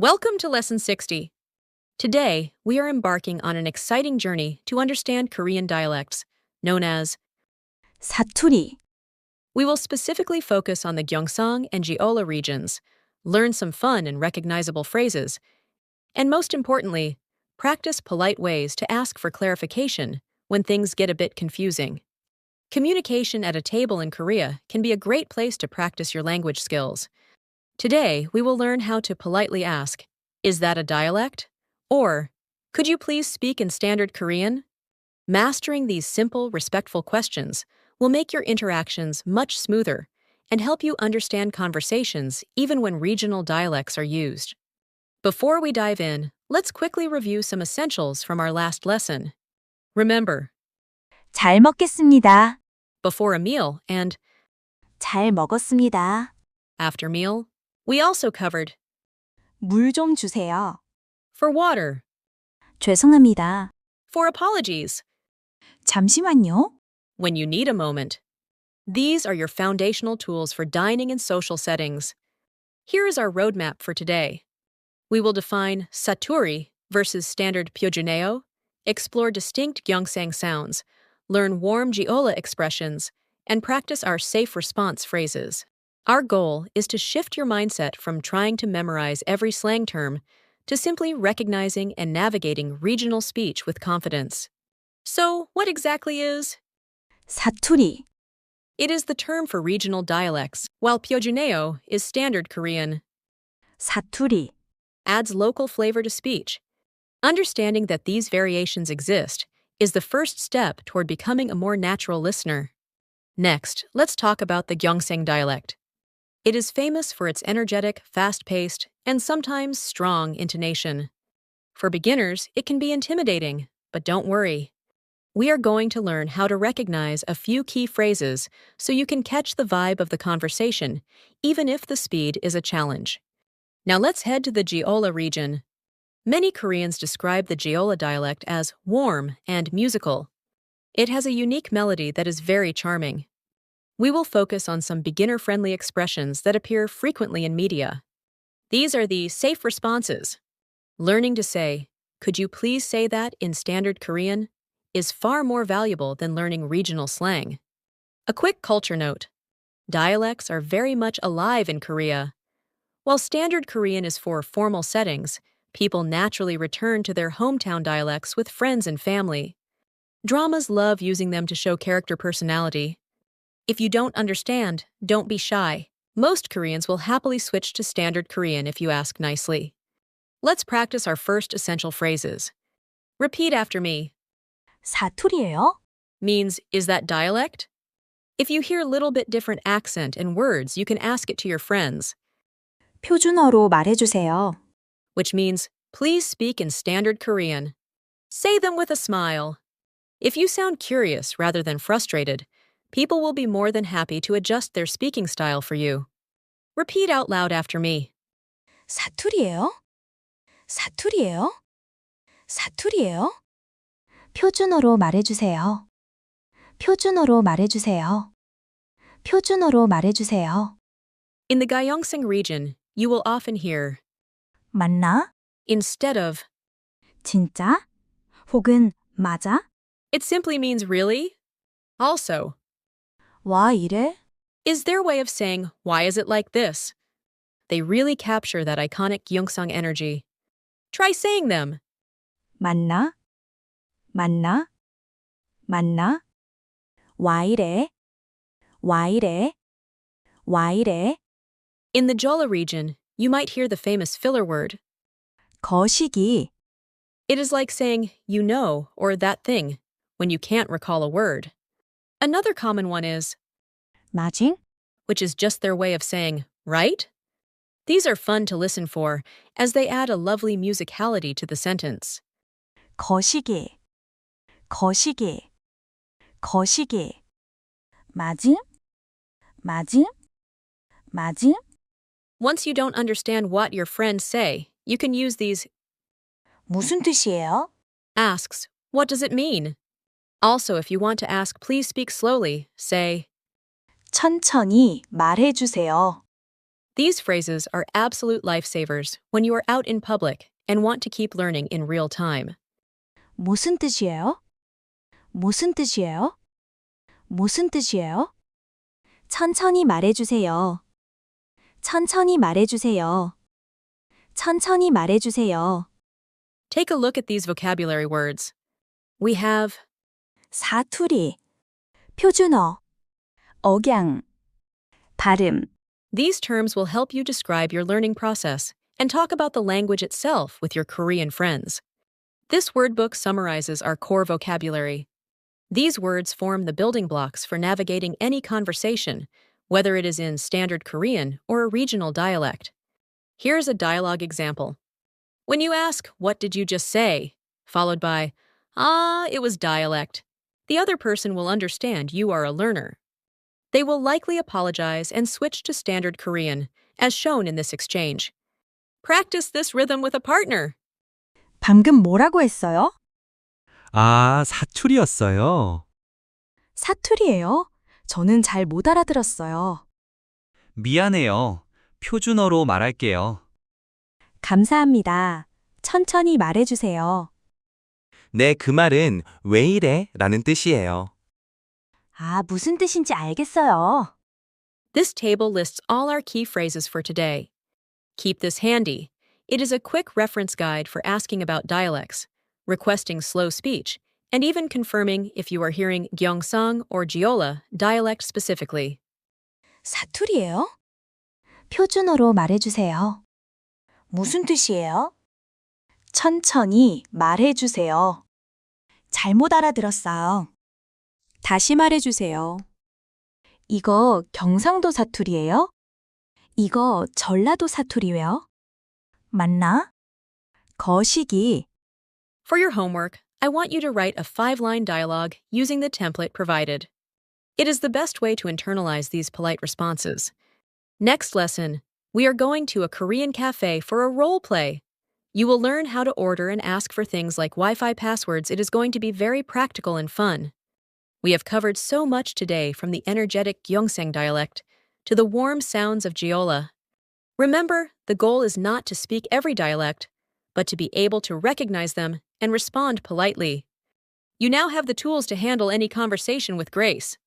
Welcome to Lesson 60. Today, we are embarking on an exciting journey to understand Korean dialects, known as 사투리, we will specifically focus on the Gyeongsang and Jeolla regions, learn some fun and recognizable phrases, and most importantly, practice polite ways to ask for clarification when things get a bit confusing. Communication at a table in Korea can be a great place to practice your language skills. Today, we will learn how to politely ask, "Is that a dialect?" Or, "Could you please speak in standard Korean?" Mastering these simple, respectful questions will make your interactions much smoother and help you understand conversations even when regional dialects are used. Before we dive in, let's quickly review some essentials from our last lesson. Remember, 잘 먹겠습니다. before a meal and 잘 먹었습니다. after meal. We also covered 물 좀 주세요. for water, 죄송합니다. for apologies, 잠시만요. when you need a moment. These are your foundational tools for dining in social settings. Here is our roadmap for today. We will define saturi versus standard pyojuneo, explore distinct Gyeongsang sounds, learn warm Jeolla expressions, and practice our safe response phrases. Our goal is to shift your mindset from trying to memorize every slang term to simply recognizing and navigating regional speech with confidence. So, what exactly is? 사투리, It is the term for regional dialects, while pyojuneo is standard Korean. 사투리, Adds local flavor to speech. Understanding that these variations exist is the first step toward becoming a more natural listener. Next, let's talk about the Gyeongsang dialect. It is famous for its energetic, fast-paced, and sometimes strong intonation. For beginners, it can be intimidating, but don't worry. We are going to learn how to recognize a few key phrases so you can catch the vibe of the conversation, even if the speed is a challenge. Now let's head to the Jeolla region. Many Koreans describe the Jeolla dialect as warm and musical. It has a unique melody that is very charming. We will focus on some beginner-friendly expressions that appear frequently in media. These are the safe responses. Learning to say, "Could you please say that in standard Korean?" is far more valuable than learning regional slang. A quick culture note. Dialects are very much alive in Korea. While standard Korean is for formal settings, people naturally return to their hometown dialects with friends and family. Dramas love using them to show character personality. If you don't understand, don't be shy. Most Koreans will happily switch to standard Korean if you ask nicely. Let's practice our first essential phrases. Repeat after me. 사투리예요? Means, is that dialect? If you hear a little bit different accent and words, you can ask it to your friends, 표준어로 말해주세요. which means, please speak in standard Korean. Say them with a smile. If you sound curious rather than frustrated, people will be more than happy to adjust their speaking style for you. Repeat out loud after me. 사투리예요? 사투리예요? 사투리예요? 표준어로 말해주세요. 표준어로 말해주세요. 표준어로 말해주세요. In the Gyeongsang region, you will often hear 맞나? instead of. 진짜? 혹은 맞아? It simply means really. Also, 와 이래? is their way of saying, why is it like this? They really capture that iconic Gyeongsang energy. Try saying them. 맞나? 맞나? 맞나? 와 이래? 와 이래? 와 이래? In the Jeolla region, you might hear the famous filler word. 거시기, It is like saying, you know, or that thing, when you can't recall a word. Another common one is, 마징, which is just their way of saying, right? These are fun to listen for, as they add a lovely musicality to the sentence. 거시기, 거시기, 거시기. 마징, 마징, 마징. Once you don't understand what your friends say, you can use these 무슨 뜻이에요? asks, what does it mean? Also, if you want to ask, please speak slowly, say, 천천히 말해주세요. These phrases are absolute lifesavers when you are out in public and want to keep learning in real time. 무슨 뜻이에요? 무슨 뜻이에요? 무슨 뜻이에요? 천천히 말해주세요. 천천히 말해주세요. 천천히 말해주세요. Take a look at these vocabulary words. We have 사투리, 표준어, 억양, 발음. these terms will help you describe your learning process and talk about the language itself with your Korean friends. This word book summarizes our core vocabulary. These words form the building blocks for navigating any conversation, whether it is in standard Korean or a regional dialect. Here's a dialogue example. When you ask, "What did you just say?" followed by, it was dialect, the other person will understand you are a learner. They will likely apologize and switch to standard Korean, as shown in this exchange. Practice this rhythm with a partner. 방금 뭐라고 했어요? 아, 사투리였어요. 사투리예요? 저는 잘 못 알아들었어요. 미안해요. 표준어로 말할게요. 감사합니다. 천천히 말해주세요. 네, 그 말은 왜 이래? 라는 뜻이에요. 아, 무슨 뜻인지 알겠어요. This table lists all our key phrases for today. Keep this handy. It is a quick reference guide for asking about dialects, requesting slow speech, and even confirming if you are hearing Gyeongsang or Jeolla Dialect specifically. 사투리예요? 표준어로 말해주세요. 무슨 뜻이에요? 천천히 말해주세요. 잘못 알아들었어요. 다시 말해주세요. 이거 경상도 사투리예요? 이거 전라도 사투리예요? 맞나? 거시기. For your homework, I want you to write a 5-line dialogue using the template provided. It is the best way to internalize these polite responses. Next lesson, we are going to a Korean cafe for a role play. You will learn how to order and ask for things like Wi-Fi passwords. It is going to be very practical and fun. We have covered so much today, from the energetic Gyeongsang dialect to the warm sounds of Jeolla. Remember, the goal is not to speak every dialect, but to be able to recognize them and respond politely. You now have the tools to handle any conversation with grace.